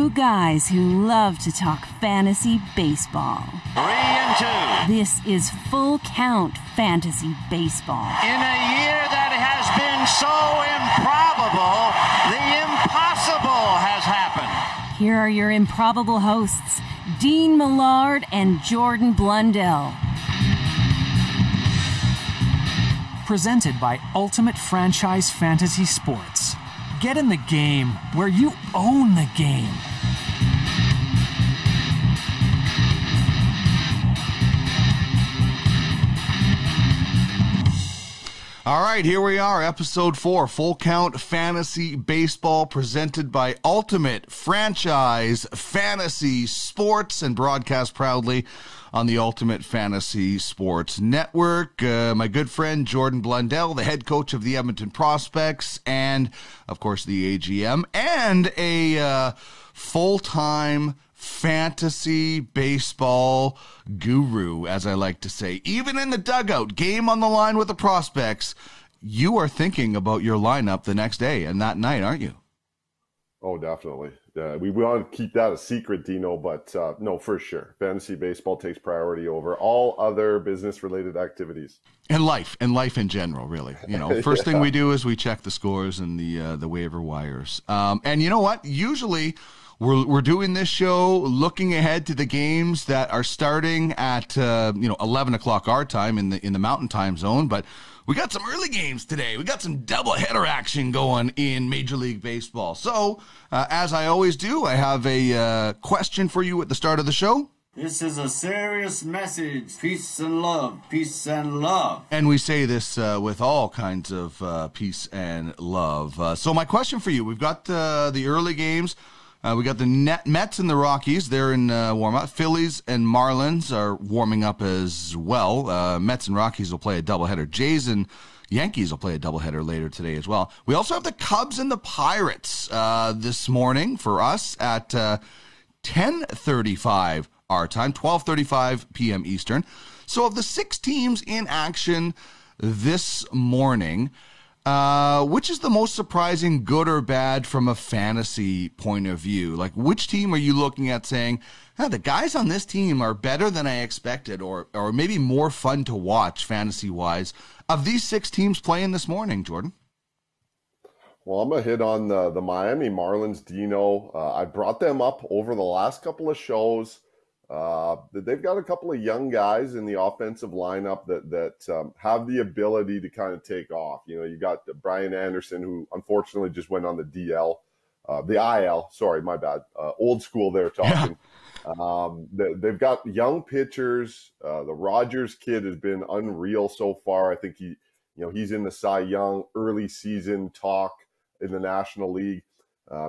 Two guys who love to talk fantasy baseball. 3-2. This is Full Count Fantasy Baseball. In a year that has been so improbable, the impossible has happened. Here are your improbable hosts, Dean Millard and Jordan Blundell. Presented by Ultimate Franchise Fantasy Sports. Get in the game where you own the game. All right, here we are, episode 4, Full Count Fantasy Baseball, presented by Ultimate Franchise Fantasy Sports and broadcast proudly on the Ultimate Fantasy Sports Network. My good friend Jordan Blundell, the head coach of the Edmonton Prospects, and, of course, the AGM, and a full-time fantasy baseball guru, as I like to say. Even in the dugout, game on the line with the Prospects, you are thinking about your lineup the next day and that night, aren't you? Oh, definitely. We want to keep that a secret, Dino, but no, for sure. Fantasy baseball takes priority over all other business-related activities. And life in general, really. You know, first thing we do is we check the scores and the waiver wires. And you know what? Usually we're doing this show looking ahead to the games that are starting at 11 o'clock our time in the Mountain Time Zone, but we got some early games today. We got some doubleheader action going in Major League Baseball. So, as I always do, I have a question for you at the start of the show. This is a serious message. Peace and love. Peace and love. And we say this with all kinds of peace and love. So my question for you, we've got the early games. We got the Mets and the Rockies. They're in warm-up. Phillies and Marlins are warming up as well. Mets and Rockies will play a doubleheader. Jays and Yankees will play a doubleheader later today as well. We also have the Cubs and the Pirates this morning for us at 10:35 our time, 12:35 p.m. Eastern. So of the 6 teams in action this morning, which is the most surprising, good or bad, from a fantasy point of view? Like, which team are you looking at saying, the guys on this team are better than I expected, or maybe more fun to watch fantasy-wise? Of these 6 teams playing this morning, Jordan? Well, I'm going to hit on the Miami Marlins, Dino. I brought them up over the last couple of shows. They've got a couple of young guys in the offensive lineup that have the ability to kind of take off. You know, you got Brian Anderson, who unfortunately just went on the IL. Sorry, my bad. Old school there talking. Yeah. They've got young pitchers. The Rogers kid has been unreal so far. I think he's in the Cy Young early season talk in the National League.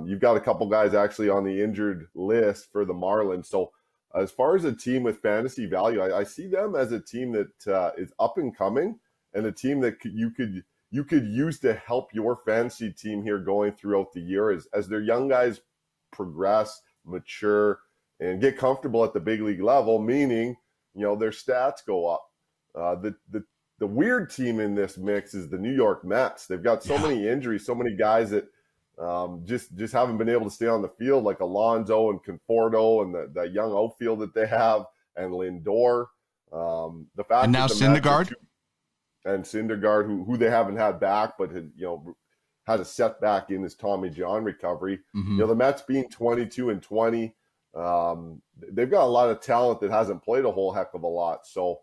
You've got a couple guys actually on the injured list for the Marlins. So, as far as a team with fantasy value, I see them as a team that is up and coming, and a team that you could use to help your fantasy team here going throughout the year as their young guys progress, mature, and get comfortable at the big league level. Meaning, their stats go up. The weird team in this mix is the New York Mets. They've got so many injuries, so many guys that just haven't been able to stay on the field, like Alonso and Conforto and the young outfield that they have, and Lindor. The fact and now Syndergaard, who they haven't had back, but had a setback in his Tommy John recovery. Mm-hmm. The Mets being 22-20, they've got a lot of talent that hasn't played a whole heck of a lot. So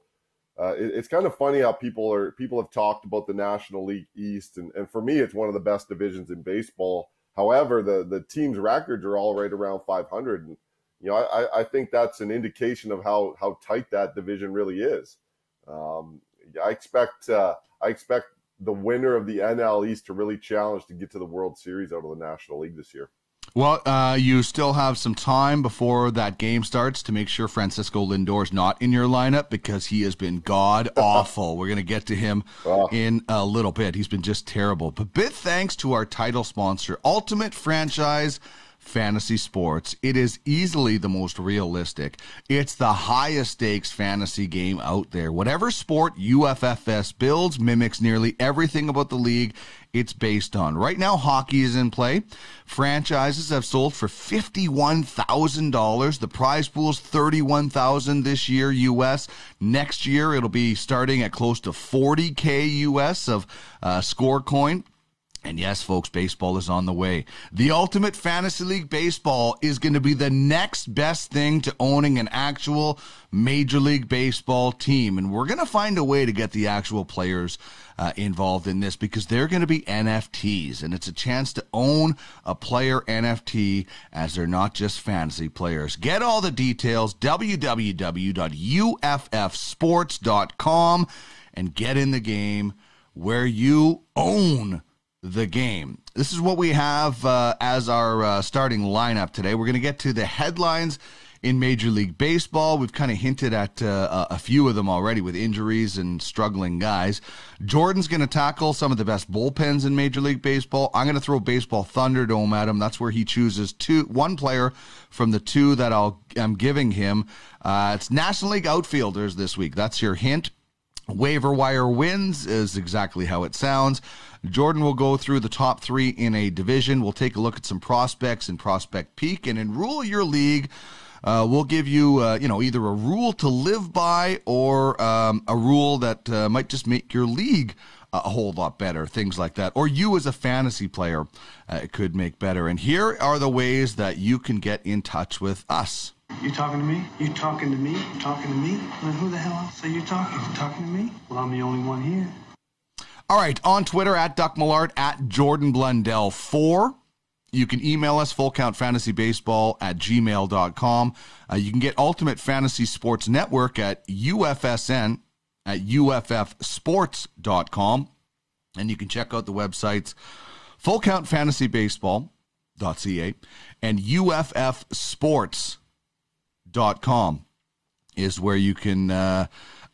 it's kind of funny how people have talked about the National League East, and for me, it's one of the best divisions in baseball. However, the teams' records are all right around 500, and I think that's an indication of how tight that division really is. I expect the winner of the NL East to really challenge to get to the World Series out of the National League this year. Well, you still have some time before that game starts to make sure Francisco Lindor is not in your lineup, because he has been god-awful. We're going to get to him in a little bit. He's been just terrible. But big thanks to our title sponsor, Ultimate Franchise fantasy sports. It is easily the most realistic. It's the highest stakes fantasy game out there. Whatever sport UFFS builds mimics nearly everything about the league it's based on. Right now, hockey is in play. Franchises have sold for $51,000. The prize pool is $31,000 this year US. Next year, it'll be starting at close to $40K US of score coin. And yes, folks, baseball is on the way. The Ultimate Fantasy League Baseball is going to be the next best thing to owning an actual Major League Baseball team. And we're going to find a way to get the actual players involved in this, because they're going to be NFTs. And it's a chance to own a player NFT, as they're not just fantasy players. Get all the details, www.uffsports.com, and get in the game where you own the game. This is what we have as our starting lineup today. We're going to get to the headlines in Major League Baseball. We've kind of hinted at a few of them already with injuries and struggling guys. Jordan's going to tackle some of the best bullpens in Major League Baseball. I'm going to throw Baseball Thunderdome at him. That's where he chooses one player from the two that I'm giving him. It's National League outfielders this week. That's your hint. Waiver Wire wins is exactly how it sounds. Jordan will go through the top three in a division. We'll take a look at some prospects in Prospect Peak. And in Rule Your League, we'll give you, either a rule to live by or a rule that might just make your league a whole lot better, things like that. Or you as a fantasy player could make better. And here are the ways that you can get in touch with us. You talking to me? You talking to me? You talking to me? Then who the hell else are you talking to? You talking to me? Well, I'm the only one here. All right, on Twitter, at Duck Millard, at Jordan Blundell 4. You can email us, fullcountfantasybaseball@gmail.com. You can get Ultimate Fantasy Sports Network at UFSN at UFFsports.com. And you can check out the websites fullcountfantasybaseball.ca and UFFsports.com is where you can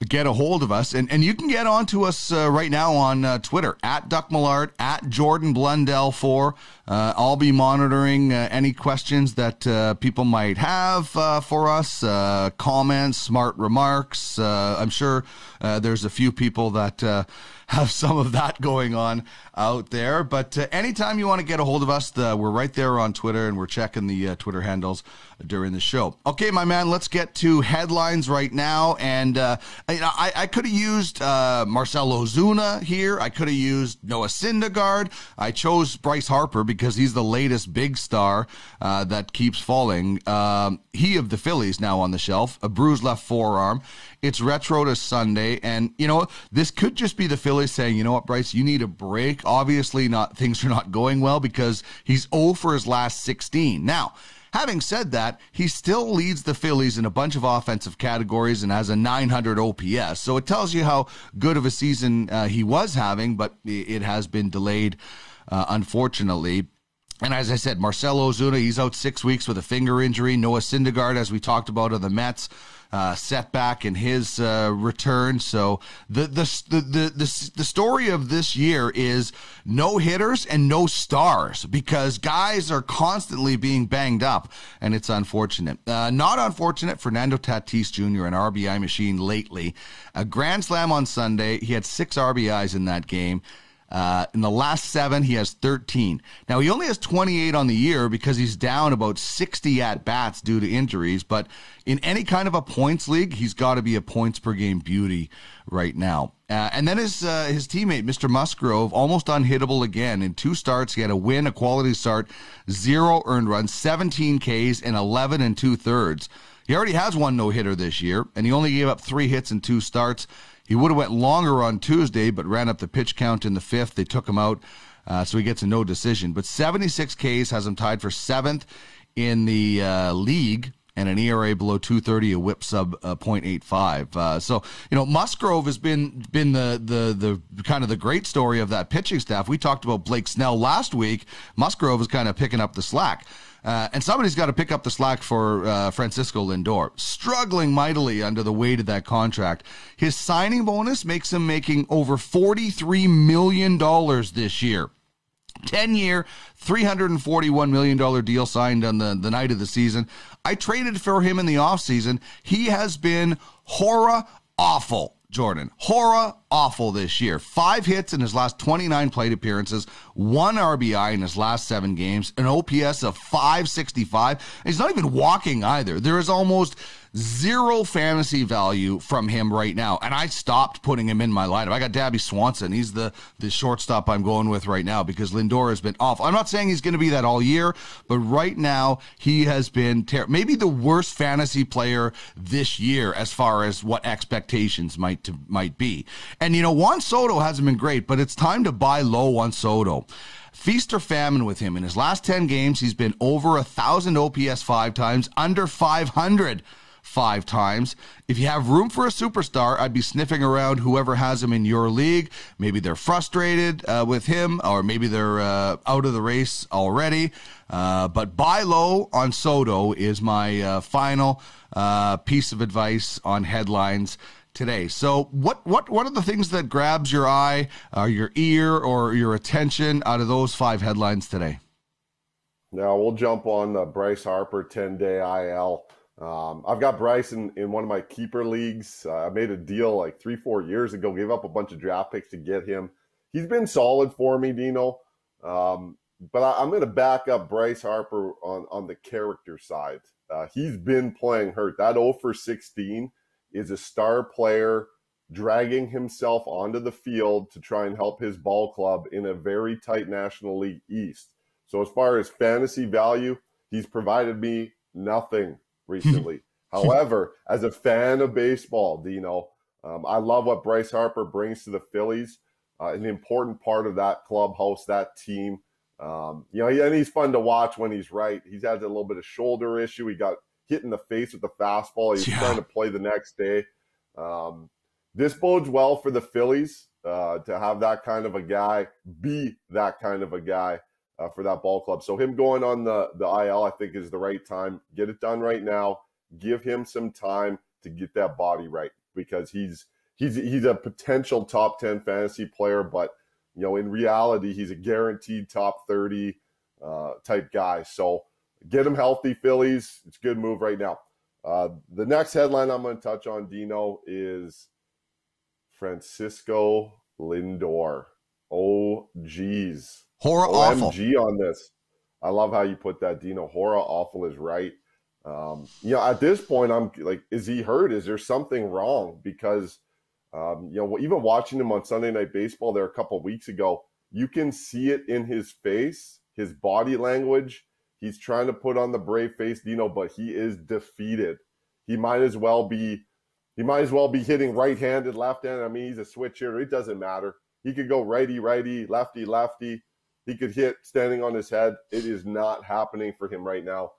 get a hold of us. And you can get on to us right now on Twitter, at Duck Millard, at Jordan Blundell 4. I'll be monitoring any questions that people might have for us, comments, smart remarks. I'm sure there's a few people that have some of that going on out there. But anytime you want to get a hold of us, we're right there on Twitter, and we're checking the Twitter handles during the show. Okay, my man, let's get to headlines right now. And I could have used Marcell Ozuna here. I could have used Noah Syndergaard. I chose Bryce Harper because he's the latest big star that keeps falling. He of the Phillies now on the shelf, a bruised left forearm. It's retro to Sunday, and this could just be the Phillies saying, you know what, Bryce, you need a break. Obviously, things are not going well because he's 0 for his last 16. Now, having said that, he still leads the Phillies in a bunch of offensive categories and has a 900 OPS. So it tells you how good of a season he was having, but it has been delayed, unfortunately. And as I said, Marcell Ozuna, he's out 6 weeks with a finger injury. Noah Syndergaard, as we talked about, of the Mets, setback in his return. So the story of this year is no hitters and no stars, because guys are constantly being banged up, and it's unfortunate. Not unfortunate, Fernando Tatis Jr., an RBI machine lately. A grand slam on Sunday. He had 6 RBIs in that game. In the last 7, he has 13. Now, he only has 28 on the year because he's down about 60 at-bats due to injuries, but in any kind of a points league, he's got to be a points-per-game beauty right now. And then his teammate, Mr. Musgrove, almost unhittable again. In 2 starts, he had a win, a quality start, 0 earned runs, 17 Ks, and 11 2/3. He already has 1 no-hitter this year, and he only gave up 3 hits in 2 starts. He would have went longer on Tuesday, but ran up the pitch count in the 5th. They took him out, so he gets a no decision. But 76 Ks has him tied for 7th in the league, and an ERA below 2.30, a whip sub 0.85. So Musgrove has been the kind of the great story of that pitching staff. We talked about Blake Snell last week. Musgrove is kind of picking up the slack. And somebody's got to pick up the slack for Francisco Lindor, struggling mightily under the weight of that contract. His signing bonus makes him making over $43 million this year. 10-year, $341 million deal signed on the night of the season. I traded for him in the offseason. He has been horror awful, Jordan. Horror awful this year. 5 hits in his last 29 plate appearances, 1 RBI in his last 7 games, an OPS of 565. He's not even walking either. There is almost zero fantasy value from him right now, and I stopped putting him in my lineup. I got Dabby Swanson. He's the shortstop I'm going with right now because Lindor has been off. I'm not saying he's going to be that all year, but right now he has been maybe the worst fantasy player this year as far as what expectations might be. And, Juan Soto hasn't been great, but it's time to buy low on Soto. Feast or famine with him. In his last 10 games, he's been over 1,000 OPS 5 times, under 500 5 times. If you have room for a superstar, I'd be sniffing around whoever has him in your league. Maybe they're frustrated with him, or maybe they're out of the race already. But buy low on Soto is my final piece of advice on headlines today. So what are the things that grabs your eye, your ear, or your attention out of those 5 headlines today? Now we'll jump on Bryce Harper 10-day IL. I've got Bryce in one of my keeper leagues. I made a deal like 3-4 years ago, gave up a bunch of draft picks to get him. He's been solid for me, Dino. But I'm going to back up Bryce Harper on the character side. He's been playing hurt. That 0 for 16 is a star player dragging himself onto the field to try and help his ball club in a very tight National League East. So as far as fantasy value, he's provided me nothing recently. However, as a fan of baseball, Dino, I love what Bryce Harper brings to the Phillies. An important part of that clubhouse, that team. And he's fun to watch when he's right. He's had a little bit of shoulder issue. He got hit in the face with the fastball. He's trying to play the next day. This bodes well for the Phillies to have that kind of a guy, be that kind of a guy for that ball club. So him going on the IL, I think, is the right time. Get it done right now. Give him some time to get that body right, because he's a potential top 10 fantasy player, but in reality, he's a guaranteed top 30 type guy. So get him healthy, Phillies. It's a good move right now. The next headline I'm going to touch on, Dino, is Francisco Lindor. Oh, geez. Horror awful. OMG on this. I love how you put that, Dino. Horror awful is right. At this point, I'm like, is he hurt? Is there something wrong? Because, even watching him on Sunday Night Baseball there a couple of weeks ago, you can see it in his face, his body language. He's trying to put on the brave face, Dino, but he is defeated. He might as well be hitting right-handed, left-handed. I mean, he's a switch hitter. It doesn't matter. He could go righty, lefty. He could hit standing on his head. It is not happening for him right now.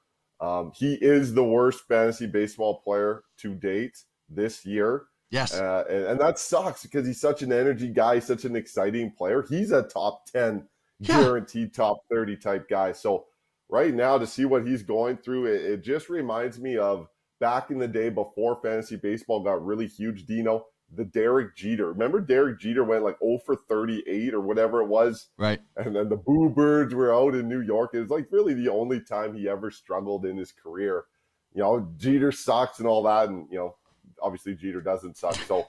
He is the worst fantasy baseball player to date this year. Yes. And that sucks because he's such an energy guy. He's such an exciting player. He's a top 10, guaranteed top 30 type guy. So right now, to see what he's going through, it just reminds me of back in the day before fantasy baseball got really huge, Dino, the Derek Jeter. Remember Derek Jeter went like 0 for 38 or whatever it was? Right. And then the Boo Birds were out in New York. It was like really the only time he ever struggled in his career. Jeter sucks and all that. And, obviously Jeter doesn't suck. So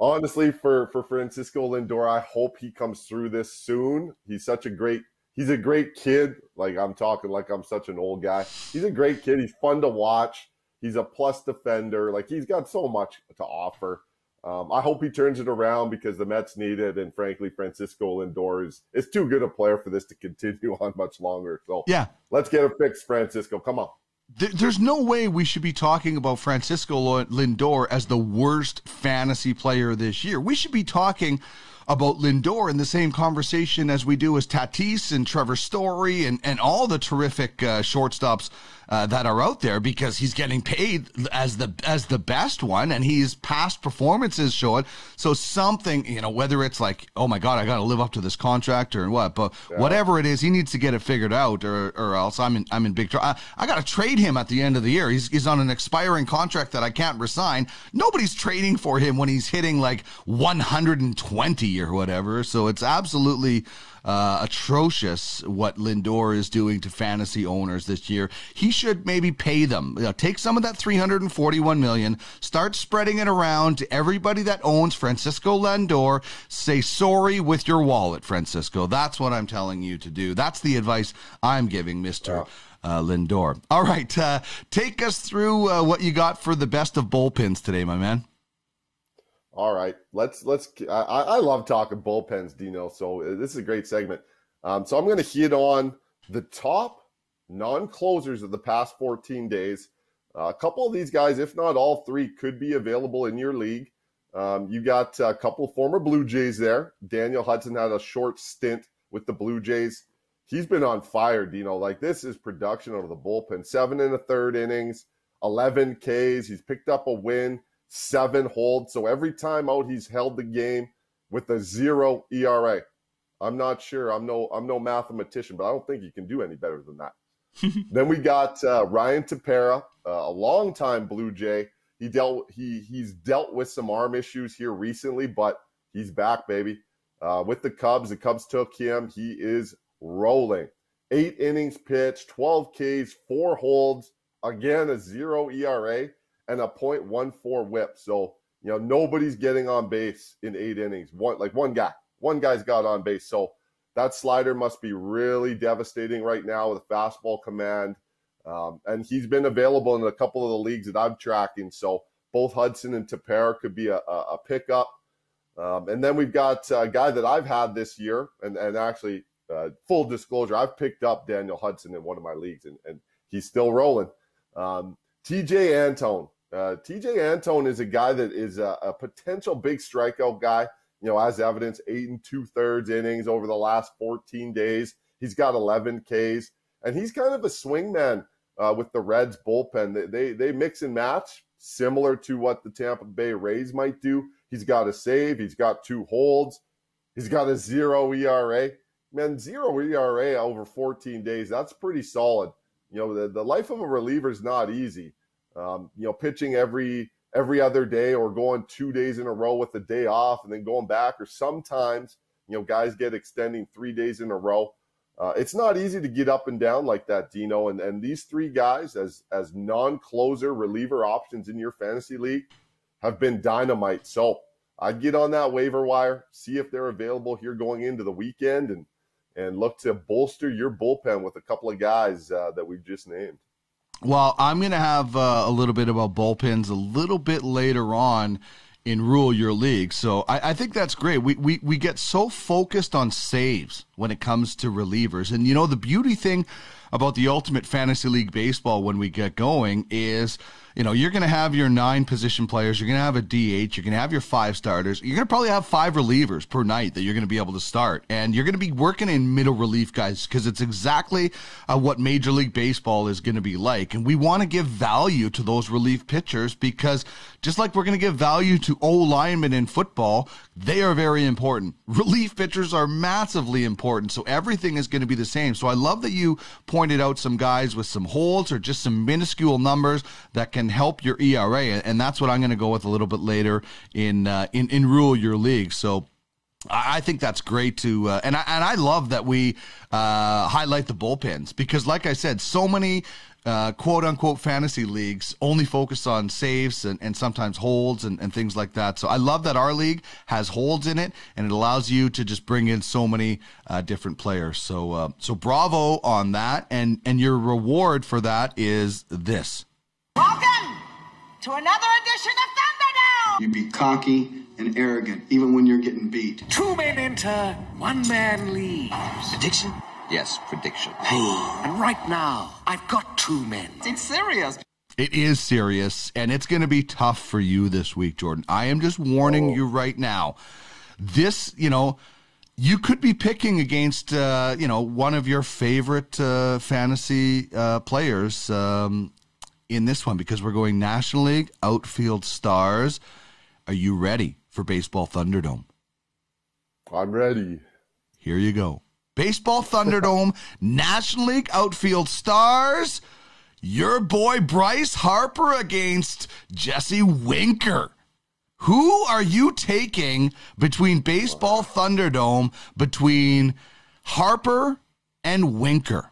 honestly, for Francisco Lindor, I hope he comes through this soon. He's a great kid. Like, I'm talking like I'm such an old guy. He's a great kid. He's fun to watch. He's a plus defender. Like, he's got so much to offer. I hope he turns it around because the Mets need it. And frankly, Francisco Lindor is too good a player for this to continue on much longer. So let's get it fixed, Francisco. Come on. There's no way we should be talking about Francisco Lindor as the worst fantasy player this year. We should be talking about Lindor in the same conversation as we do as Tatis and Trevor Story and all the terrific shortstops that are out there, because he's getting paid as the best one, and his past performances show it. So something, whether it's like, oh my God, I got to live up to this contract or what, but whatever it is, he needs to get it figured out, or else I'm in big trouble. I got to trade him at the end of the year. He's on an expiring contract that I can't resign. Nobody's trading for him when he's hitting like 120 or whatever. So it's absolutely atrocious what Lindor is doing to fantasy owners this year. He should maybe pay them. Take some of that $341 million, start spreading it around to everybody that owns Francisco Lindor. Say sorry with your wallet, Francisco. That's what I'm telling you to do. That's the advice I'm giving, Mr. Lindor. All right, take us through what you got for the best of bullpens today, my man. All right, I love talking bullpens, Dino, so this is a great segment. So I'm going to hit on the top non-closers of the past 14 days. A couple of these guys, if not all three, could be available in your league. You got a couple of former Blue Jays there. Daniel Hudson had a short stint with the Blue Jays. He's been on fire, Dino. Like, this is production out of the bullpen. 7 1/3 innings, 11 Ks. He's picked up a win, 7 holds. So every time out, he's held the game with a 0 ERA. I'm not sure. I'm no mathematician, but I don't think you can do any better than that. Then we got Ryan Tapara, a longtime Blue Jay. He's dealt with some arm issues here recently, but he's back, baby. With the Cubs took him. He is rolling. 8 innings pitched, 12 Ks, 4 holds, again a 0 ERA and a .14 WHIP. So, nobody's getting on base in 8 innings. One guy's got on base. So that slider must be really devastating right now with a fastball command. And he's been available in a couple of the leagues that I'm tracking. So both Hudson and Tapara could be a pickup. And then we've got a guy that I've had this year, and actually, full disclosure, I've picked up Daniel Hudson in one of my leagues, and he's still rolling. TJ Antone. TJ Antone is a guy that is a potential big strikeout guy. As evidence, 8 2/3 innings over the last 14 days. He's got 11 Ks, and he's kind of a swingman with the Reds bullpen. They mix and match, similar to what the Tampa Bay Rays might do. He's got a save. He's got 2 holds. He's got a 0 ERA. Man, 0 ERA over 14 days, that's pretty solid. The life of a reliever is not easy. Pitching every other day or going 2 days in a row with a day off and then going back, or sometimes, guys get extending 3 days in a row. It's not easy to get up and down like that, Dino. And these 3 guys as non-closer reliever options in your fantasy league have been dynamite. So I'd get on that waiver wire, see if they're available here going into the weekend, and look to bolster your bullpen with a couple of guys that we've just named. Well, I'm going to have a little bit about bullpens a little bit later on in Rule Your League. So I think that's great. We get so focused on saves when it comes to relievers. And, the beauty thing about the Ultimate Fantasy League Baseball when we get going is, you're going to have your 9 position players. You're going to have a DH. You're going to have your 5 starters. You're going to probably have 5 relievers per night that you're going to be able to start. And you're going to be working in middle relief guys because it's exactly what Major League Baseball is going to be like. And we want to give value to those relief pitchers because just like we're going to give value to O-linemen in football, they are very important. Relief pitchers are massively important. So everything is going to be the same. So I love that you pointed out some guys with some holds or just some minuscule numbers that can help your ERA, and that's what I'm going to go with a little bit later in Rule Your League. So I think that's great to, and I love that we highlight the bullpens because, like I said, so many quote unquote fantasy leagues only focus on saves and sometimes holds and things like that. So I love that our league has holds in it, and it allows you to just bring in so many different players. So bravo on that, and your reward for that is this. Welcome to another edition of Thunderdome! You be cocky and arrogant, even when you're getting beat. 2 men enter, 1 man leaves. Prediction? Yes, prediction. And right now, I've got 2 men. It's serious. It is serious, and it's going to be tough for you this week, Jordan. I am just warning you right now. This, you could be picking against, one of your favorite fantasy players in this one because we're going National League Outfield Stars. Are you ready for Baseball Thunderdome? I'm ready. Here you go. Baseball Thunderdome, National League Outfield Stars. Your boy Bryce Harper against Jesse Winker. Who are you taking between Baseball Thunderdome, between Harper and Winker.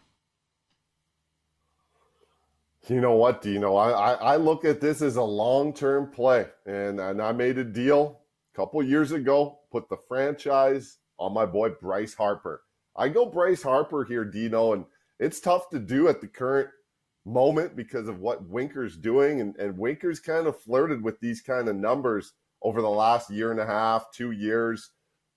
You know what, Dino? I look at this as a long-term play, and I made a deal a couple years ago, put the franchise on my boy Bryce Harper. I go Bryce Harper here, Dino, and it's tough to do at the current moment because of what Winker's doing, and Winker's kind of flirted with these kind of numbers over the last year and a half, 2 years.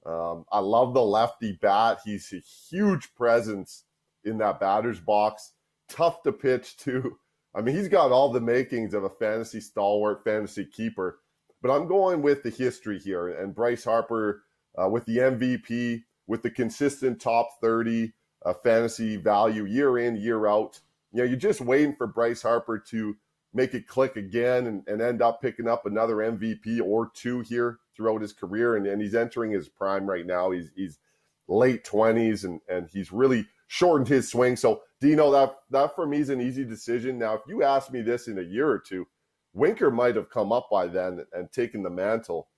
I love the lefty bat. He's a huge presence in that batter's box. Tough to pitch to. I mean, he's got all the makings of a fantasy stalwart, fantasy keeper. But I'm going with the history here. And Bryce Harper with the MVP, with the consistent top 30 fantasy value year in, year out. You know, you're just waiting for Bryce Harper to make it click again and end up picking up another MVP or two here throughout his career. And he's entering his prime right now. He's late 20s, and he's really shortened his swing. So, Dino, that for me is an easy decision. Now, if you asked me this in a year or two, Winker might have come up by then and taken the mantle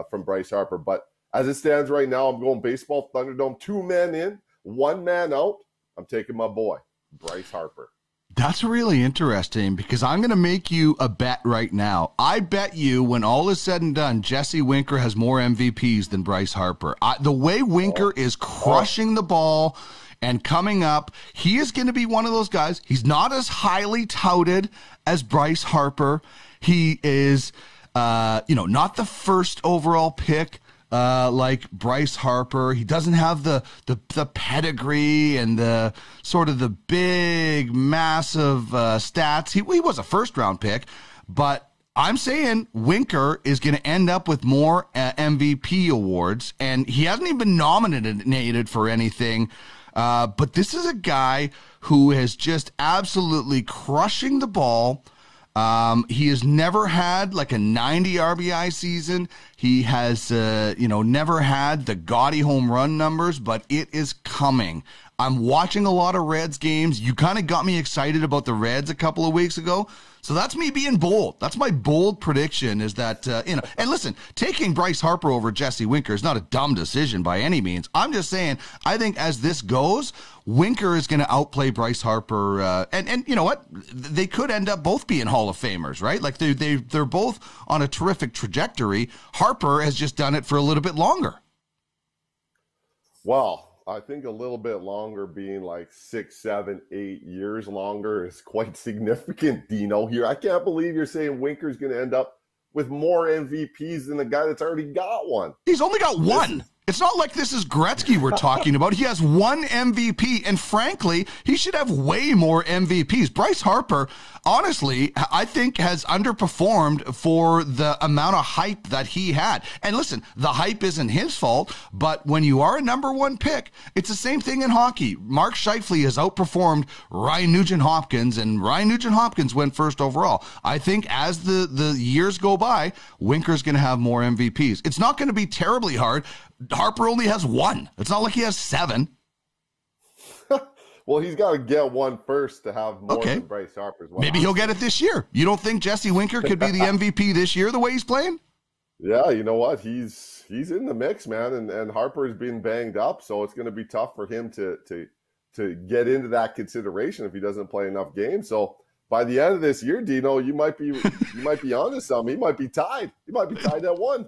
from Bryce Harper. But as it stands right now, I'm going baseball Thunderdome, 2 men in, 1 man out. I'm taking my boy, Bryce Harper. That's really interesting because I'm going to make you a bet right now. I bet you when all is said and done, Jesse Winker has more MVPs than Bryce Harper. The way Winker is crushing the ball and coming up, he is going to be one of those guys. He's not as highly touted as Bryce Harper. He is, not the first overall pick like Bryce Harper. He doesn't have the pedigree and the sort of the big, massive stats. He was a first-round pick, but I'm saying Winker is going to end up with more MVP awards, and he hasn't even been nominated for anything. But this is a guy who is just absolutely crushing the ball. He has never had like a 90 RBI season. He has, never had the gaudy home run numbers, but it is coming. I'm watching a lot of Reds games. You kind of got me excited about the Reds a couple of weeks ago. So that's me being bold. That's my bold prediction is that, and listen, taking Bryce Harper over Jesse Winker is not a dumb decision by any means. I'm just saying, I think as this goes, Winker is going to outplay Bryce Harper. And you know what? They could end up both being Hall of Famers, right? Like they're both on a terrific trajectory. Harper has just done it for a little bit longer. Well, I think a little bit longer, being like 6, 7, 8 years longer, is quite significant, Dino, here. I can't believe you're saying Winker's going to end up with more MVPs than the guy that's already got one. He's only got one. It's not like this is Gretzky we're talking about. He has one MVP, and frankly, he should have way more MVPs. Bryce Harper, honestly, I think has underperformed for the amount of hype that he had. And listen, the hype isn't his fault, but when you are a number one pick, it's the same thing in hockey. Mark Scheifele has outperformed Ryan Nugent-Hopkins, and Ryan Nugent-Hopkins went first overall. I think as the years go by, Winker's going to have more MVPs. It's not going to be terribly hard. Harper only has one. It's not like he has 7. Well, he's got to get one first to have more than Bryce Harper. Maybe he'll get it this year. You don't think Jesse Winker could be the MVP this year the way he's playing? Yeah, you know what? He's in the mix, man, and Harper's been banged up, so it's going to be tough for him to get into that consideration if he doesn't play enough games. So by the end of this year, Dino, you might be onto something. He might be tied. He might be tied at 1.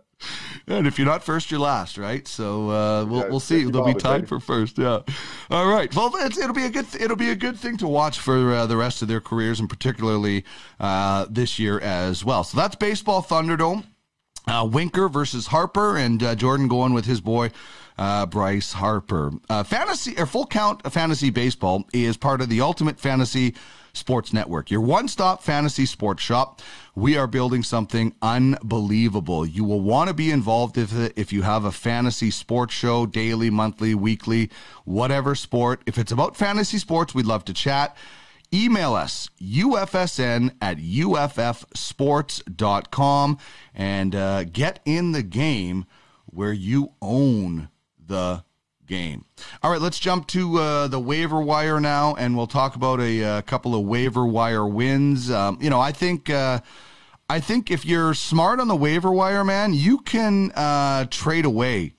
And if you're not first, you're last, right? So we'll see. They'll be tied for first. Yeah. All right. Well, it'll be a good thing to watch for the rest of their careers, and particularly this year as well. So that's Baseball Thunderdome. Winker versus Harper, and Jordan going with his boy Bryce Harper. Fantasy or Full Count Fantasy Baseball is part of the Ultimate Fantasy Sports Network, your one-stop fantasy sports shop. We are building something unbelievable. You will want to be involved if you have a fantasy sports show, daily, monthly, weekly, whatever sport. If it's about fantasy sports, we'd love to chat. Email us, UFSN@UFFsports.com, and get in the game where you own the game. All right, let's jump to the waiver wire now, and we'll talk about a couple of waiver wire wins. I think if you're smart on the waiver wire, man, you can trade away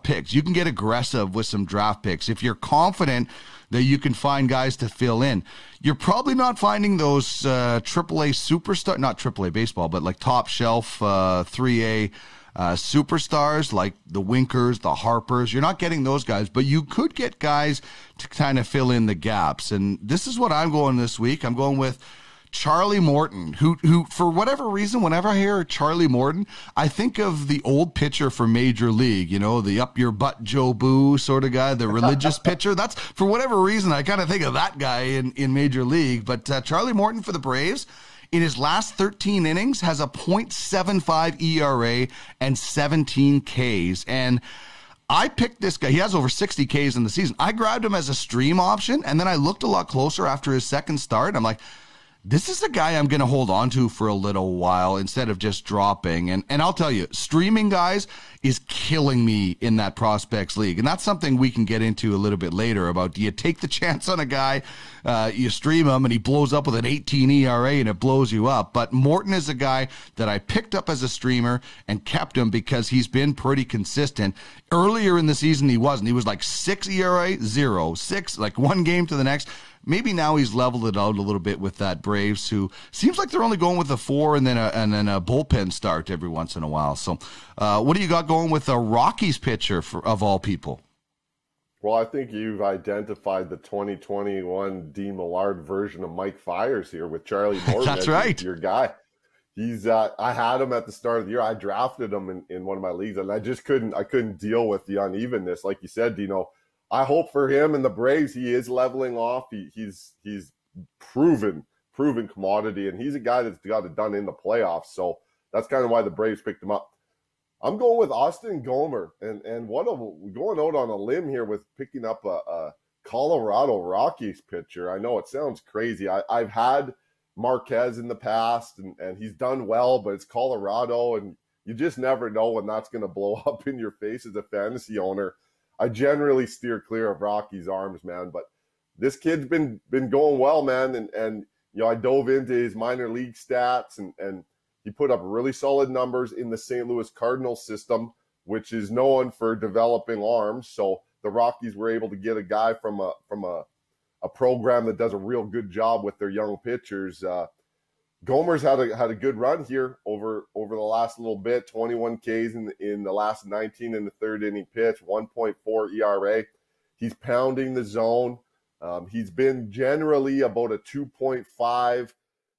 picks. You can get aggressive with some draft picks. If you're confident that you can find guys to fill in, you're probably not finding those AAA superstar, not AAA baseball, but like top shelf 3A superstars like the Winkers, the Harpers. You're not getting those guys, but you could get guys to kind of fill in the gaps. And this is what I'm going this week. I'm going with Charlie Morton, who for whatever reason, whenever I hear Charlie Morton, I think of the old pitcher for Major League, you know, the up your butt Joe Boo sort of guy, the religious pitcher. That's, for whatever reason, I kind of think of that guy in Major League. But Charlie Morton for the Braves, in his last 13 innings, has a .75 ERA and 17 Ks. And I picked this guy. He has over 60 Ks in the season. I grabbed him as a stream option, and then I looked a lot closer after his second start. I'm like, this is a guy I'm going to hold on to for a little while instead of just dropping. And I'll tell you, streaming guys is killing me in that prospects league. And that's something we can get into a little bit later about, do you take the chance on a guy, you stream him and he blows up with an 18 ERA and it blows you up. But Morton is a guy that I picked up as a streamer and kept him because he's been pretty consistent. Earlier in the season, he wasn't. He was like 6 ERA, 0, 6, like one game to the next. Maybe now he's leveled it out a little bit with that Braves, who seems like they're only going with a 4 and then a bullpen start every once in a while. So what do you got going with a Rockies pitcher of all people? Well, I think you've identified the 2021 Dean Millard version of Mike Fiers here with Charlie Morton. That's right. Your guy. He's I had him at the start of the year. I drafted him in one of my leagues, and I just couldn't deal with the unevenness. Like you said, Dino, I hope for him and the Braves, he is leveling off. He's proven commodity, and he's a guy that's got it done in the playoffs. So that's kind of why the Braves picked him up. I'm going with Austin Gomer, and going out on a limb here with picking up a Colorado Rockies pitcher. I know it sounds crazy. I've had Marquez in the past, and he's done well, but it's Colorado, and you just never know when that's going to blow up in your face as a fantasy owner. I generally steer clear of Rocky's arms, man, but this kid's been going well, man, and you know, I dove into his minor league stats, and he put up really solid numbers in the St. Louis Cardinals system, which is known for developing arms. So the Rockies were able to get a guy from a program that does a real good job with their young pitchers. Gomer's had a good run here over the last little bit, 21 Ks in the last 19 in the third inning pitch, 1.4 ERA. He's pounding the zone. He's been generally about a 2.5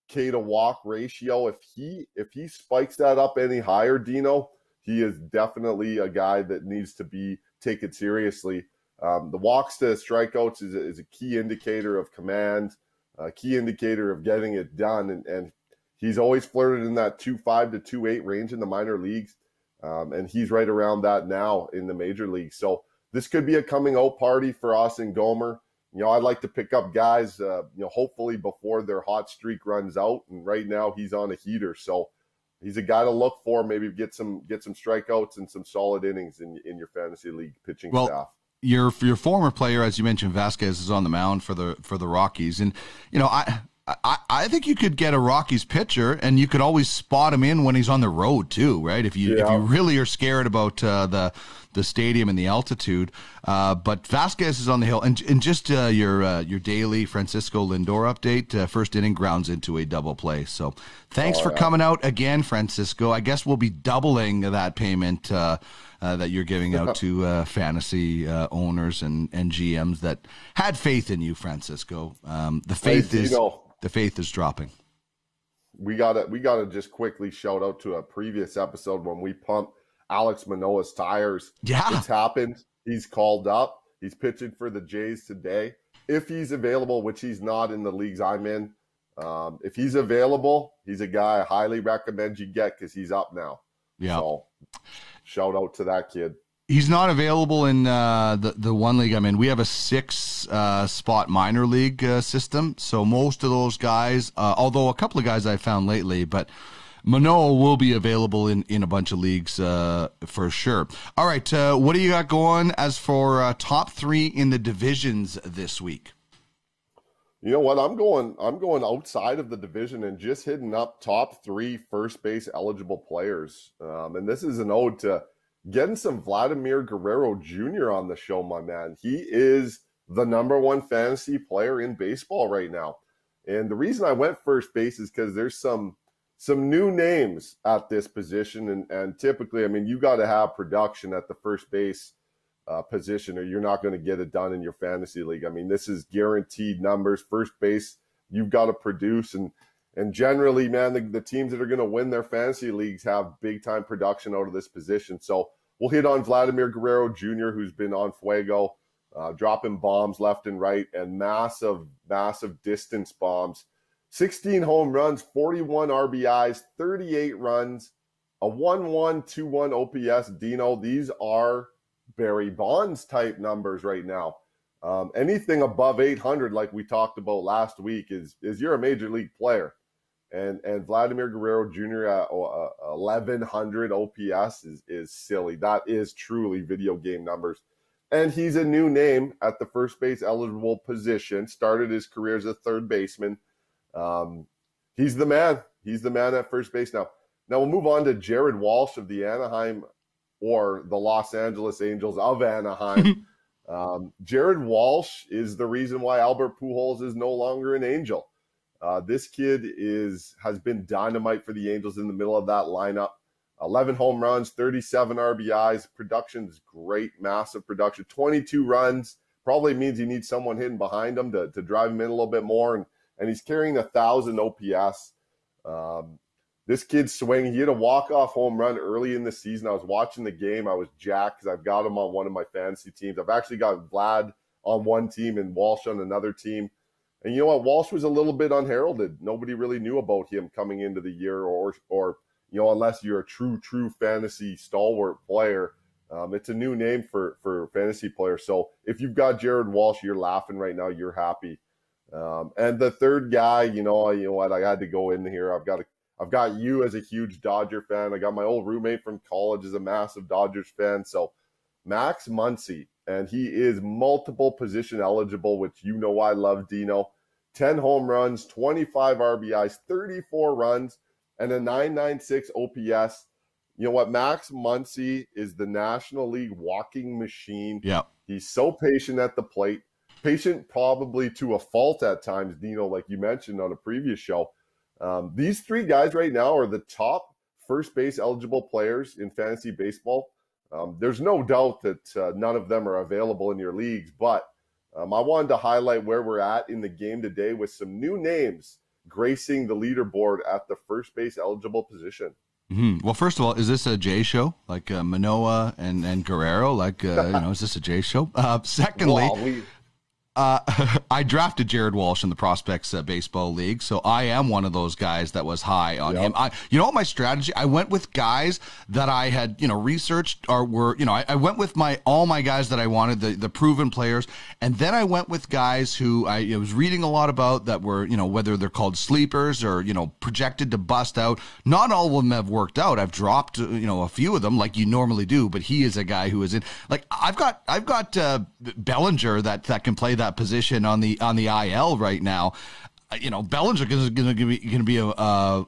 K to walk ratio. If he spikes that up any higher, Dino, he is definitely a guy that needs to be taken seriously. The walks to strikeouts is a key indicator of command, a key indicator of getting it done. And he's always flirted in that 2.5 to 2.8 range in the minor leagues. And he's right around that now in the major leagues. So this could be a coming out party for Austin Gomer. You know, I'd like to pick up guys, hopefully before their hot streak runs out. And right now he's on a heater. So he's a guy to look for, maybe get some strikeouts and some solid innings in your fantasy league pitching staff. Your former player, as you mentioned, Vasquez, is on the mound for the Rockies, and you know, I think you could get a Rockies pitcher, and you could always spot him in when he's on the road too, right? If you really are scared about the stadium and the altitude, but Vasquez is on the hill, and just your daily Francisco Lindor update, first inning grounds into a double play. So thanks for coming out again, Francisco. I guess we'll be doubling that payment that you're giving out to fantasy owners and GMs that had faith in you, Francisco. The faith is dropping. We gotta just quickly shout out to a previous episode when we pumped Alex Manoah's tires. Yeah, it's happened. He's called up. He's pitching for the Jays today. If he's available, which he's not in the leagues I'm in, if he's available, he's a guy I highly recommend you get because he's up now. Yeah. So shout out to that kid. He's not available in the one league I'm in. We have a 6 spot minor league system. So most of those guys, although a couple of guys I found lately, but Manoah will be available in a bunch of leagues for sure. All right, what do you got going as for top 3 in the divisions this week? You know what? I'm going outside of the division and just hitting up top 3 first base eligible players. And this is an ode to getting some Vladimir Guerrero Jr. on the show, my man. He is the #1 fantasy player in baseball right now. And the reason I went first base is because there's some new names at this position. And typically, I mean, you got to have production at the first base position, or you're not going to get it done in your fantasy league. I mean, this is guaranteed numbers. First base, you've got to produce. And generally, man, the teams that are going to win their fantasy leagues have big-time production out of this position. So we'll hit on Vladimir Guerrero Jr., who's been on fuego, dropping bombs left and right, and massive distance bombs. 16 home runs, 41 RBIs, 38 runs, a 1.121 OPS. Dino, these are Barry Bonds type numbers right now. Anything above 800, like we talked about last week, is you're a major league player. And Vladimir Guerrero Jr. at 1100 OPS is silly. That is truly video game numbers. And he's a new name at the first base eligible position. Started his career as a third baseman. He's the man. He's the man at first base now. Now we'll move on to Jared Walsh of the Anaheim, or the Los Angeles Angels of Anaheim. Jared Walsh is the reason why Albert Pujols is no longer an Angel. This kid has been dynamite for the Angels in the middle of that lineup. 11 home runs, 37 RBIs. Production is great, massive production. 22 runs. Probably means he needs someone hitting behind him to drive him in a little bit more. And he's carrying 1,000 OPS. This kid's swing. He hit a walk-off home run early in the season. I was watching the game. I was jacked because I've got him on one of my fantasy teams. I've actually got Vlad on one team and Walsh on another team. And you know what? Walsh was a little bit unheralded. Nobody really knew about him coming into the year, or you know, unless you're a true fantasy stalwart player. It's a new name for fantasy players. So if you've got Jared Walsh, you're laughing right now. You're happy. And the third guy, you know what? I had to go in here. I've got you as a huge Dodger fan. I got my old roommate from college as a massive Dodgers fan. So Max Muncie, and he is multiple position eligible, which you know I love, Dino. 10 home runs, 25 RBIs, 34 runs, and a 996 OPS. You know what? Max Muncie is the National League walking machine. Yeah. He's so patient at the plate. Patient probably to a fault at times, Dino, like you mentioned on a previous show. These three guys right now are the top first base eligible players in fantasy baseball. There's no doubt that none of them are available in your leagues, but I wanted to highlight where we're at in the game today with some new names gracing the leaderboard at the first base eligible position. Mm-hmm. Well, first of all, is this a J show like Manoah and Guerrero? Like, is this a J show? Secondly, I drafted Jared Walsh in the Prospects Baseball League, so I am one of those guys that was high on him. You know what my strategy? I went with guys that I had, researched or were, I went with all my guys that I wanted, the proven players, and then I went with guys who I was reading a lot about that were, whether they're called sleepers or, projected to bust out. Not all of them have worked out. I've dropped, a few of them like you normally do, but he is a guy who is in. Like I've got Bellinger that can play that position on the IL right now. Bellinger is going to be an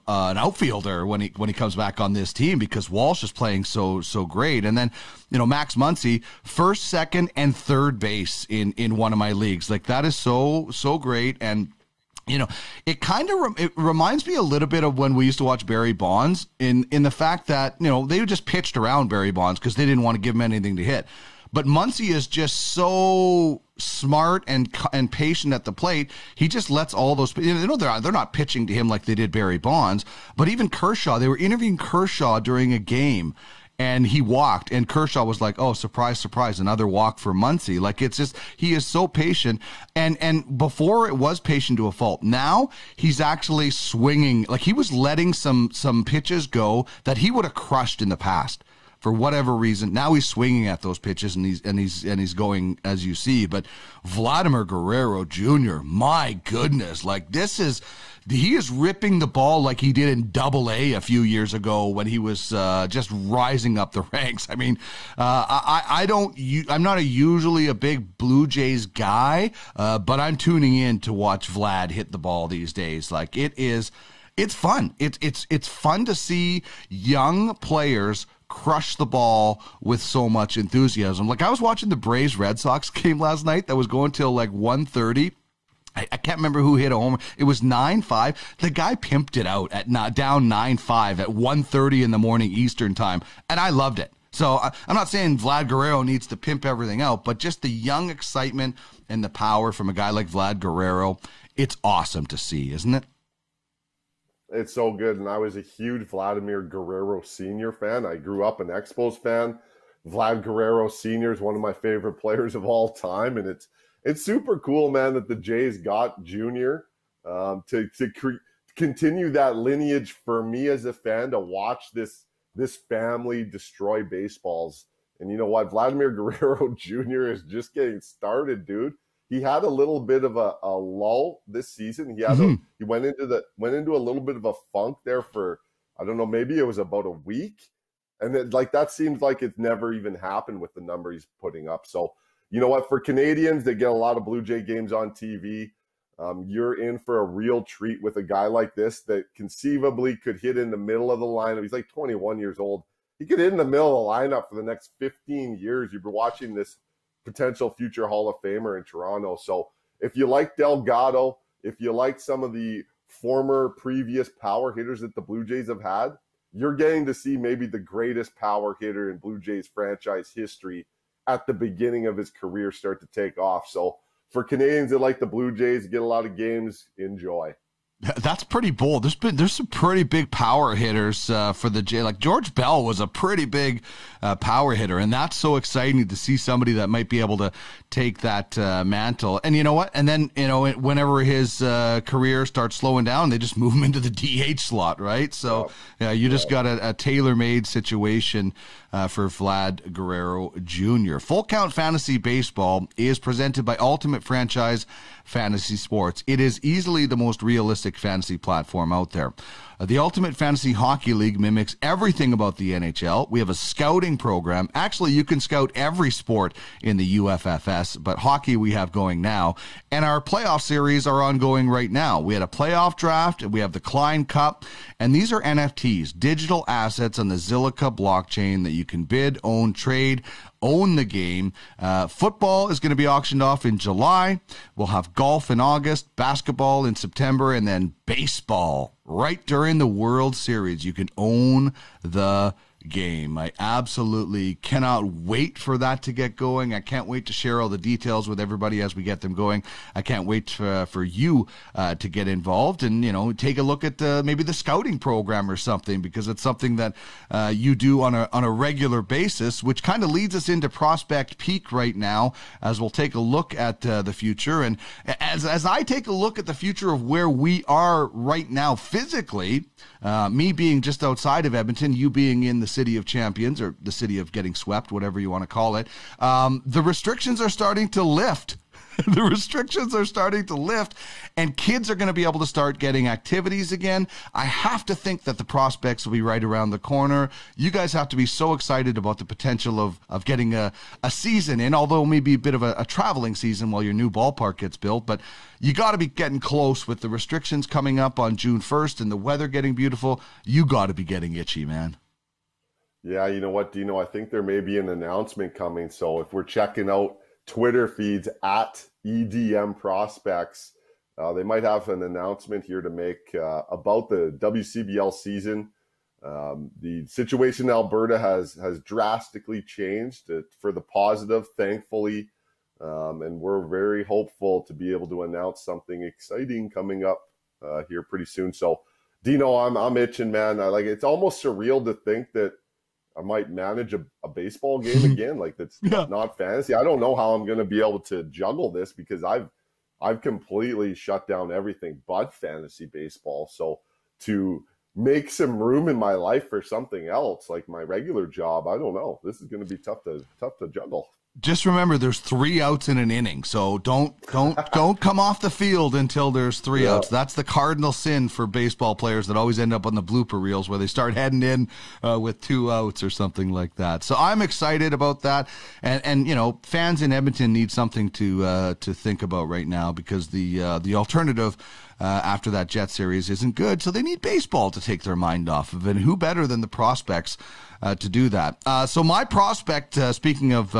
outfielder when he comes back on this team because Walsh is playing so great. And then Max Muncie, first, second, and third base in one of my leagues. Like that is so great. And it kind of it reminds me a little bit of when we used to watch Barry Bonds in the fact that they just pitched around Barry Bonds because they didn't want to give him anything to hit. But Muncie is just so smart and patient at the plate. He just lets all those. They're not pitching to him like they did Barry Bonds. But even Kershaw, they were interviewing Kershaw during a game, and he walked, and Kershaw was like, "Oh, surprise, surprise, another walk for Muncie." Like it's just he is so patient, and before it was patient to a fault. Now he's actually swinging. Like he was letting some pitches go that he would have crushed in the past. For whatever reason, now he's swinging at those pitches and he's going as you see. But Vladimir Guerrero Jr., my goodness, like he is ripping the ball like he did in Double-A a few years ago when he was just rising up the ranks. I mean, I'm not usually a big Blue Jays guy, but I'm tuning in to watch Vlad hit the ball these days. Like it's fun. It's fun to see young players crush the ball with so much enthusiasm. Like, I was watching the Braves Red Sox game last night that was going till like 1:30. I can't remember who hit a homer. It was 9-5. The guy pimped it out at down 9-5 at 1:30 in the morning Eastern time, and I loved it. So I'm not saying Vlad Guerrero needs to pimp everything out, but just the young excitement and the power from a guy like Vlad Guerrero, it's awesome to see, isn't it? It's so good, and I was a huge Vladimir Guerrero Sr. fan. I grew up an Expos fan. Vlad Guerrero Sr. is one of my favorite players of all time, and it's super cool, man, that the Jays got Junior to continue that lineage for me as a fan, to watch this family destroy baseballs. And you know what? Vladimir Guerrero Jr. is just getting started, dude. He had a little bit of a lull this season. He had he went into a little bit of a funk there for, I don't know, maybe it was about a week. And then, like, that seems like it's never even happened with the number he's putting up. So, you know what? For Canadians, they get a lot of Blue Jay games on TV. You're in for a real treat with a guy like this that conceivably could hit in the middle of the lineup. He's like 21 years old. He could hit in the middle of the lineup for the next 15 years. You've been watching this potential future Hall of Famer in Toronto. So if you like Delgado, if you like some of the former previous power hitters that the Blue Jays have had, you're getting to see maybe the greatest power hitter in Blue Jays franchise history at the beginning of his career start to take off. So for Canadians that like the Blue Jays, get a lot of games, enjoy. That's pretty bold. There's some pretty big power hitters for the Jays. Like, George Bell was a pretty big power hitter, and that's so exciting to see somebody that might be able to take that mantle. And you know what? And then, you know, whenever his career starts slowing down, they just move him into the DH slot, right? So you just got a tailor-made situation for Vlad Guerrero Jr. Full Count Fantasy Baseball is presented by Ultimate Franchise Fantasy Sports. It is easily the most realistic fantasy platform out there. The Ultimate Fantasy Hockey League mimics everything about the NHL. We have a scouting program. Actually, you can scout every sport in the UFFS, but hockey we have going now. And our playoff series are ongoing right now. We had a playoff draft, and we have the Klein Cup, and these are NFTs, digital assets on the Zilliqa blockchain that you can bid, own, trade, own the game. Football is going to be auctioned off in July. We'll have golf in August, basketball in September, and then baseball right during the World Series. You can own the game. I absolutely cannot wait for that to get going. I can't wait to share all the details with everybody as we get them going. I can't wait for you to get involved and, you know, take a look at maybe the scouting program or something, because it's something that you do on a regular basis, which kind of leads us into Prospect Peak right now, as we'll take a look at the future. And as I take a look at the future of where we are right now physically, me being just outside of Edmonton, you being in the city of champions, or the city of getting swept, whatever you want to call it, the restrictions are starting to lift. The restrictions are starting to lift, and kids are going to be able to start getting activities again. I have to think that the prospects will be right around the corner. You guys have to be so excited about the potential of getting a season in, although maybe a bit of a traveling season while your new ballpark gets built. But you got to be getting close with the restrictions coming up on June 1st and the weather getting beautiful. You got to be getting itchy, man. Yeah, you know what, Dino? I think there may be an announcement coming. So if we're checking out Twitter feeds at EDM Prospects, they might have an announcement here to make about the WCBL season. The situation in Alberta has drastically changed for the positive, thankfully, and we're very hopeful to be able to announce something exciting coming up here pretty soon. So, Dino, I'm itching, man. It's almost surreal to think that I might manage a baseball game again. Like, that's not fantasy. I don't know how I'm going to be able to juggle this, because I've completely shut down everything but fantasy baseball. So to make some room in my life for something else, like my regular job, I don't know. This is going to be tough to juggle. Just remember, there's 3 outs in an inning, so don't come off the field until there's 3 outs. That's the cardinal sin for baseball players that always end up on the blooper reels where they start heading in with 2 outs or something like that. So I'm excited about that, and fans in Edmonton need something to think about right now because the alternative after that Jet series isn't good, so they need baseball to take their mind off of it. And who better than the prospects to do that? So my prospect, speaking of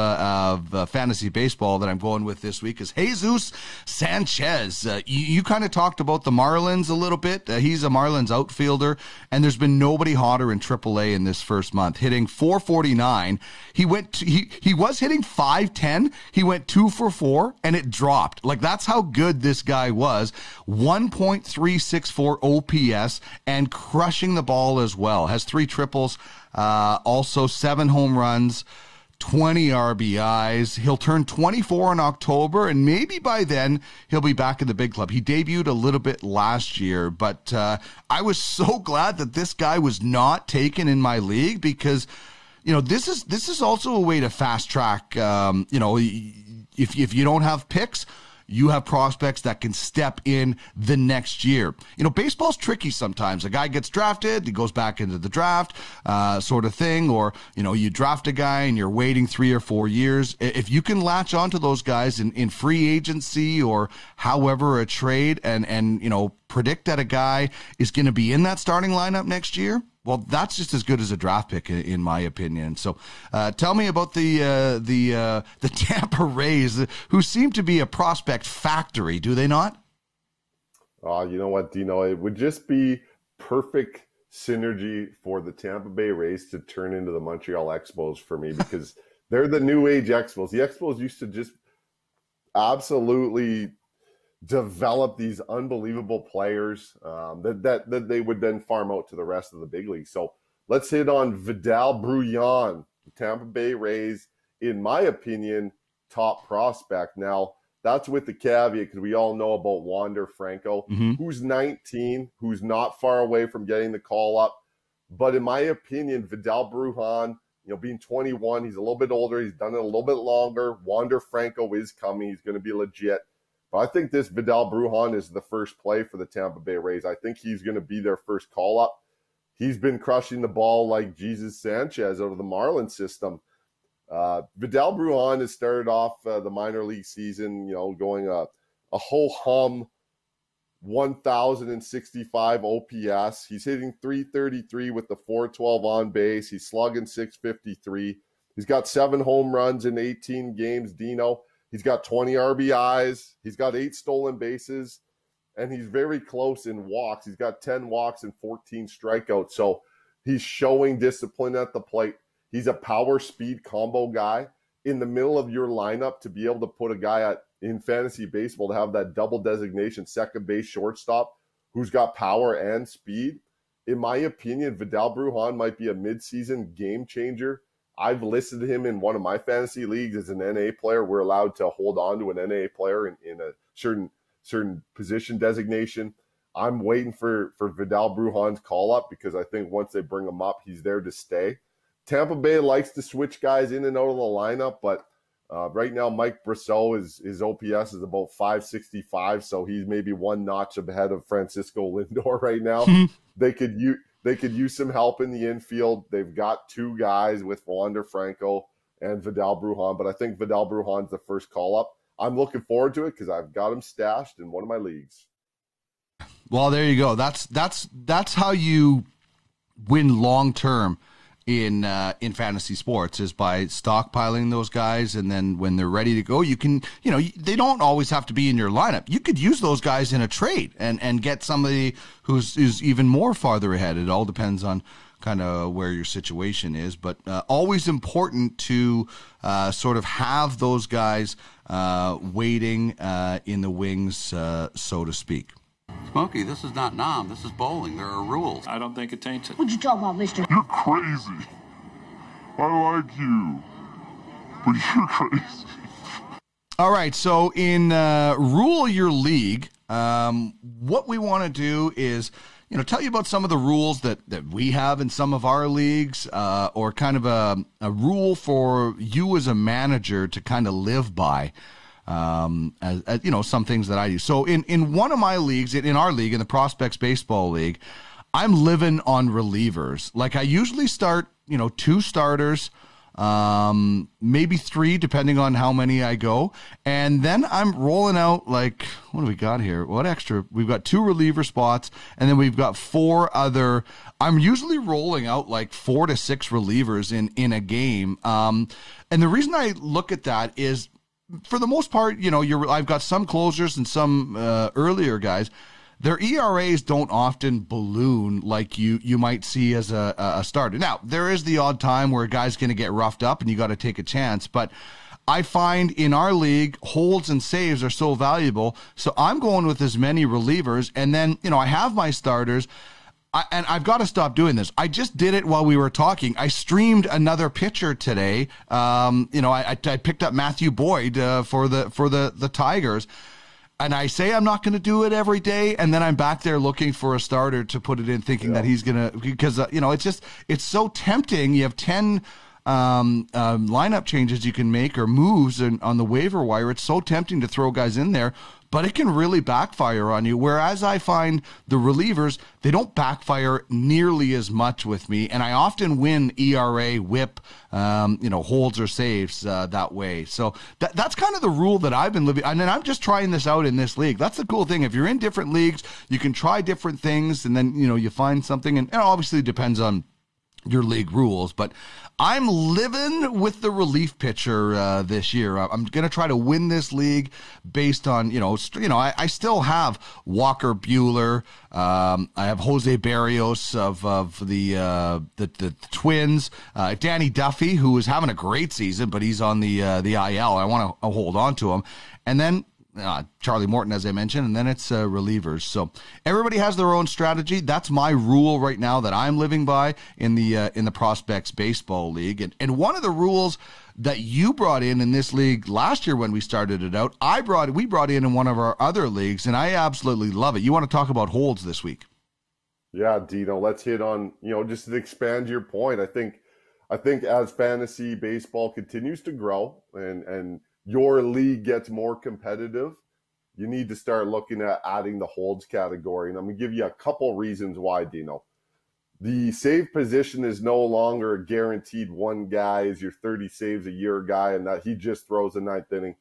fantasy baseball that I'm going with this week, is Jesus Sanchez. You kind of talked about the Marlins a little bit. He's a Marlins outfielder, and there's been nobody hotter in AAA in this first month, hitting .449. He was hitting .510. He went 2 for 4, and it dropped. Like, that's how good this guy was. 1.364 OPS and crushing the ball as well. Has 3 triples, also 7 home runs, 20 RBIs. He'll turn 24 in October, and maybe by then he'll be back in the big club. He debuted a little bit last year, but I was so glad that this guy was not taken in my league because, this is also a way to fast track. If you don't have picks, you have prospects that can step in the next year. Baseball's tricky sometimes. A guy gets drafted, he goes back into the draft, sort of thing, or, you draft a guy and you're waiting 3 or 4 years. If you can latch onto those guys in free agency or however a trade and predict that a guy is going to be in that starting lineup next year, well, that's just as good as a draft pick, in my opinion. So, tell me about the Tampa Rays, who seem to be a prospect factory, do they not? You know what, Dino? It would just be perfect synergy for the Tampa Bay Rays to turn into the Montreal Expos for me because they're the new age Expos. The Expos used to just absolutely develop these unbelievable players that they would then farm out to the rest of the big league. So let's hit on Vidal Bruijan, the Tampa Bay Rays, in my opinion, top prospect. Now, that's with the caveat because we all know about Wander Franco, who's 19, who's not far away from getting the call up. But in my opinion, Vidal Bruijan, being 21, he's a little bit older. He's done it a little bit longer. Wander Franco is coming. He's going to be legit. But I think this Vidal Brouhan is the first play for the Tampa Bay Rays. I think he's going to be their first call-up. He's been crushing the ball like Jesus Sanchez out of the Marlins system. Vidal Brouhan has started off the minor league season, going a whole hum, 1,065 OPS. He's hitting .333 with the .412 on base. He's slugging .653. He's got 7 home runs in 18 games, Dino. He's got 20 RBIs. He's got 8 stolen bases, and he's very close in walks. He's got 10 walks and 14 strikeouts. So he's showing discipline at the plate. He's a power speed combo guy in the middle of your lineup to be able to put a guy in fantasy baseball to have that double designation, second base, shortstop, who's got power and speed. In my opinion, Vidal Brouhan might be a midseason game changer. I've listed him in one of my fantasy leagues as an NA player. We're allowed to hold on to an NA player in a certain position designation. I'm waiting for Vidal Brouhan's call-up because I think once they bring him up, he's there to stay. Tampa Bay likes to switch guys in and out of the lineup, but right now Mike Brosseau, his OPS is about .565, so he's maybe one notch ahead of Francisco Lindor right now. They could use some help in the infield. They've got 2 guys with Wander Franco and Vidal Brouhan, but I think Vidal Brouhan's the first call-up. I'm looking forward to it because I've got him stashed in one of my leagues. Well, there you go. That's how you win long-term in fantasy sports, is by stockpiling those guys, and then when they're ready to go, you can, they don't always have to be in your lineup. You could use those guys in a trade and get somebody who's even more farther ahead. It all depends on kind of where your situation is, but always important to sort of have those guys waiting in the wings, so to speak. Smokey, this is not Nam. This is bowling. There are rules. I don't think it taints it. What you talking about, mister? You're crazy. I like you, but you're crazy. All right, so in Rule Your League, what we want to do is tell you about some of the rules that we have in some of our leagues, or kind of a rule for you as a manager to kind of live by. As some things that I do. So in one of my leagues, in our league, in the Prospects Baseball League, I'm living on relievers. Like I usually start, 2 starters, maybe 3, depending on how many I go. And then I'm rolling out like, what do we got here? What extra? We've got 2 reliever spots, and then we've got 4 other. I'm usually rolling out like 4 to 6 relievers in a game. And the reason I look at that is, for the most part, I've got some closers and some earlier guys. Their ERAs don't often balloon like you might see as a starter. Now, there is the odd time where a guy's going to get roughed up and you got to take a chance. But I find in our league, holds and saves are so valuable. So I'm going with as many relievers. And then, I have my starters. And I've got to stop doing this. I just did it while we were talking. I streamed another pitcher today. I picked up Matthew Boyd for the Tigers. And I say I'm not going to do it every day, and then I'm back there looking for a starter to put it in, thinking that he's going to, because it's so tempting. You have 10 lineup changes you can make or moves on the waiver wire. It's so tempting to throw guys in there, but it can really backfire on you. Whereas I find the relievers, they don't backfire nearly as much with me, and I often win ERA, WHIP, holds or saves that way. So that's kind of the rule that I've been living. And then I'm just trying this out in this league. That's the cool thing. If you're in different leagues, you can try different things, and then you find something. And it obviously depends on your league rules, but I'm living with the relief pitcher this year. I'm going to try to win this league based on, I still have Walker Buehler. I have Jose Barrios of the Twins. Danny Duffy, who is having a great season, but he's on the IL. I want to hold on to him. And then Charlie Morton, as I mentioned, and then it's relievers. So everybody has their own strategy. That's my rule right now that I'm living by in the Prospects Baseball League. And one of the rules that you brought in this league last year when we started it out, we brought in one of our other leagues, and I absolutely love it. You want to talk about holds this week? Yeah, Dino, let's hit on, just to expand your point. I think as fantasy baseball continues to grow and your league gets more competitive, you need to start looking at adding the holds category. And I'm going to give you a couple reasons why, Dino. The save position is no longer a guaranteed one guy is your 30 saves a year guy and that he just throws the 9th inning.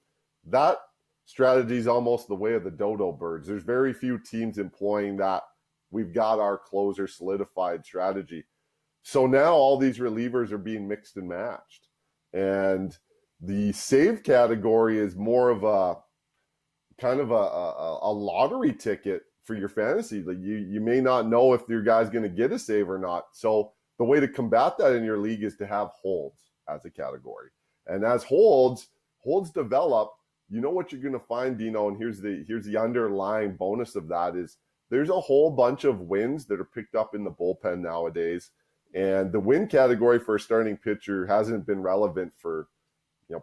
That strategy is almost the way of the dodo birds. There's very few teams employing that. We've got our closer solidified strategy. So now all these relievers are being mixed and matched. And the save category is more of a kind of a lottery ticket for your fantasy. Like you may not know if your guy's going to get a save or not. So the way to combat that in your league is to have holds as a category. And as holds develop, you know what you're going to find, Dino, and here's the underlying bonus of that is there's a whole bunch of wins that are picked up in the bullpen nowadays. And the win category for a starting pitcher hasn't been relevant for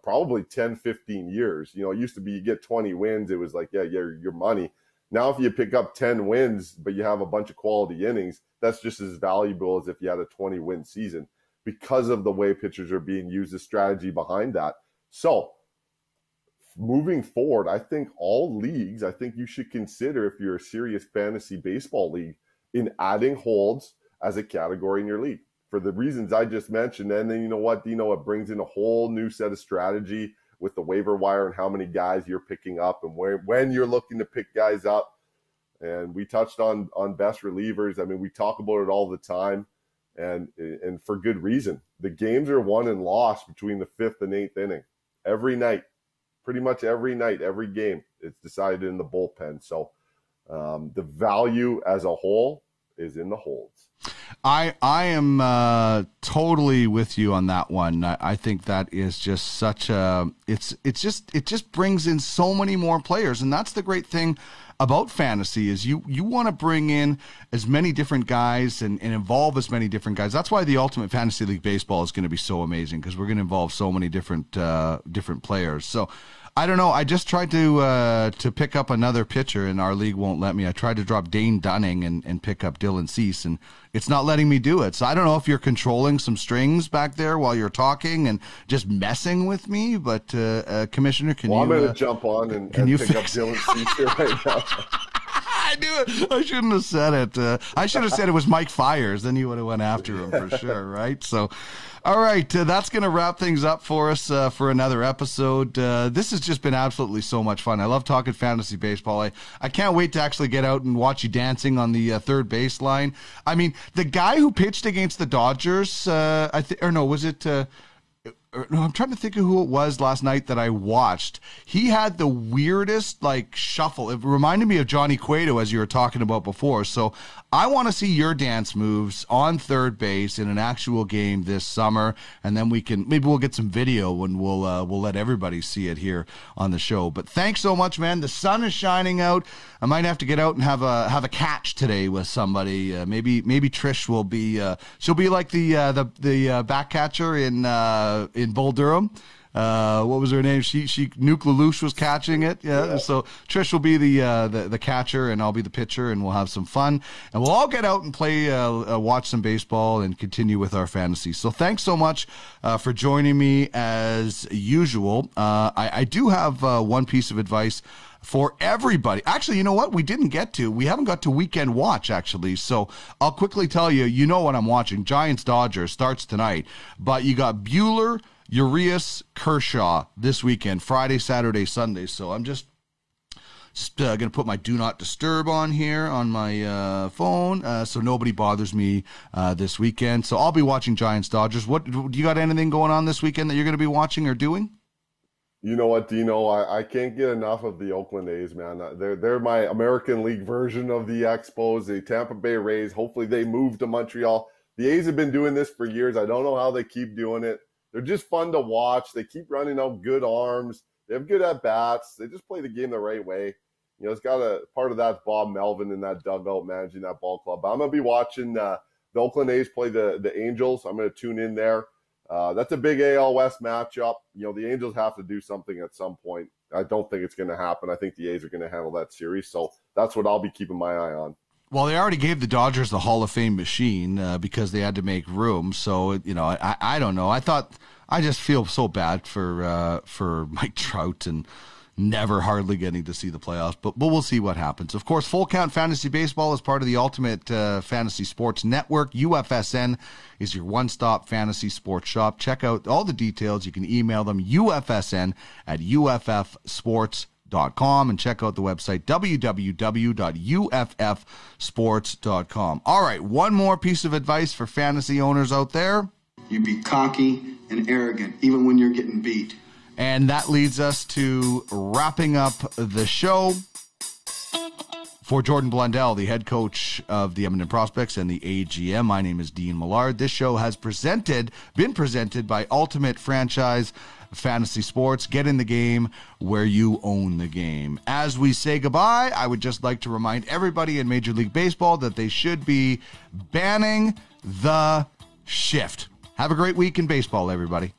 probably 10, 15 years. It used to be you get 20 wins. It was like, yeah, your money. Now, if you pick up 10 wins, but you have a bunch of quality innings, that's just as valuable as if you had a 20-win season because of the way pitchers are being used, the strategy behind that. So moving forward, I think all leagues, you should consider if you're a serious fantasy baseball league in adding holds as a category in your league. For the reasons I just mentioned. And then, you know what, Dino, it brings in a whole new set of strategy with the waiver wire and how many guys you're picking up and when you're looking to pick guys up. And we touched on best relievers. I mean, we talk about it all the time and for good reason. The games are won and lost between the 5th and 8th inning. Every night, pretty much every night, every game, it's decided in the bullpen. So the value as a whole is in the holds. I am totally with you on that one. I think that is just such a it just brings in so many more players, and that's the great thing about fantasy is you want to bring in as many different guys and involve as many different guys. That's why the Ultimate Fantasy League Baseball is going to be so amazing because we're going to involve so many different players. So I don't know. I just tried to pick up another pitcher, and our league won't let me. I tried to drop Dane Dunning and pick up Dylan Cease, and it's not letting me do it. So I don't know if you're controlling some strings back there while you're talking and just messing with me. But Commissioner, can you? I'm going to jump on and pick up Dylan Cease here right now. I knew it. I shouldn't have said it. I should have said it was Mike Fiers. Then you would have went after him for sure, right? So, all right, that's going to wrap things up for us for another episode. This has just been absolutely so much fun. I love talking fantasy baseball. I can't wait to actually get out and watch you dancing on the third baseline. I mean, the guy who pitched against the Dodgers, I'm trying to think of who it was last night that I watched. He had the weirdest shuffle. It reminded me of Johnny Cueto, as you were talking about before. So I want to see your dance moves on third base in an actual game this summer, and then maybe we'll get some video and we'll let everybody see it here on the show. But thanks so much, man. The sun is shining out. I might have to get out and have a catch today with somebody. Maybe Trish will be. She'll be like the back catcher in Bull Durham. What was her name? She Nuke Lelouch was catching it. Yeah. So Trish will be the catcher, and I'll be the pitcher, and we'll have some fun, and we'll all get out and play, watch some baseball, and continue with our fantasy. So thanks so much for joining me as usual. I do have one piece of advice for everybody. Actually, you know what? We haven't got to weekend watch, actually. So I'll quickly tell you, you know what I'm watching. Giants-Dodgers starts tonight, but you got Buehler, Urias, Kershaw this weekend, Friday, Saturday, Sunday. So I'm just going to put my Do Not Disturb on here on my phone so nobody bothers me this weekend. So I'll be watching Giants-Dodgers. What do you got anything going on this weekend that you're going to be watching or doing? You know what, Dino? I can't get enough of the Oakland A's, man. They're my American League version of the Expos, the Tampa Bay Rays. Hopefully they move to Montreal. The A's have been doing this for years. I don't know how they keep doing it. They're just fun to watch. They keep running out good arms. They have good at-bats. They just play the game the right way. You know, it's got a part of that Bob Melvin in that dugout managing that ball club. But I'm going to be watching the Oakland A's play the Angels. I'm going to tune in there. That's a big AL West matchup. You know, the Angels have to do something at some point. I don't think it's going to happen. I think the A's are going to handle that series. So that's what I'll be keeping my eye on. Well, they already gave the Dodgers the Hall of Fame machine because they had to make room. So, you know, I don't know. I just feel so bad for Mike Trout and never hardly getting to see the playoffs, but we'll see what happens. Of course, Full Count Fantasy Baseball is part of the Ultimate Fantasy Sports Network. UFSN is your one-stop fantasy sports shop. Check out all the details. You can email them, UFSN@UFFsports.com, and check out the website, www.uffsports.com. All right, one more piece of advice for fantasy owners out there. You be cocky and arrogant, even when you're getting beat. And that leads us to wrapping up the show. For Jordan Blundell, the head coach of the Edmonton Prospects and the AGM, my name is Dean Millard. This show has been presented by Ultimate Franchise Fantasy Sports. Get in the game where you own the game. As we say goodbye, I would just like to remind everybody in Major League Baseball that they should be banning the shift. Have a great week in baseball, everybody.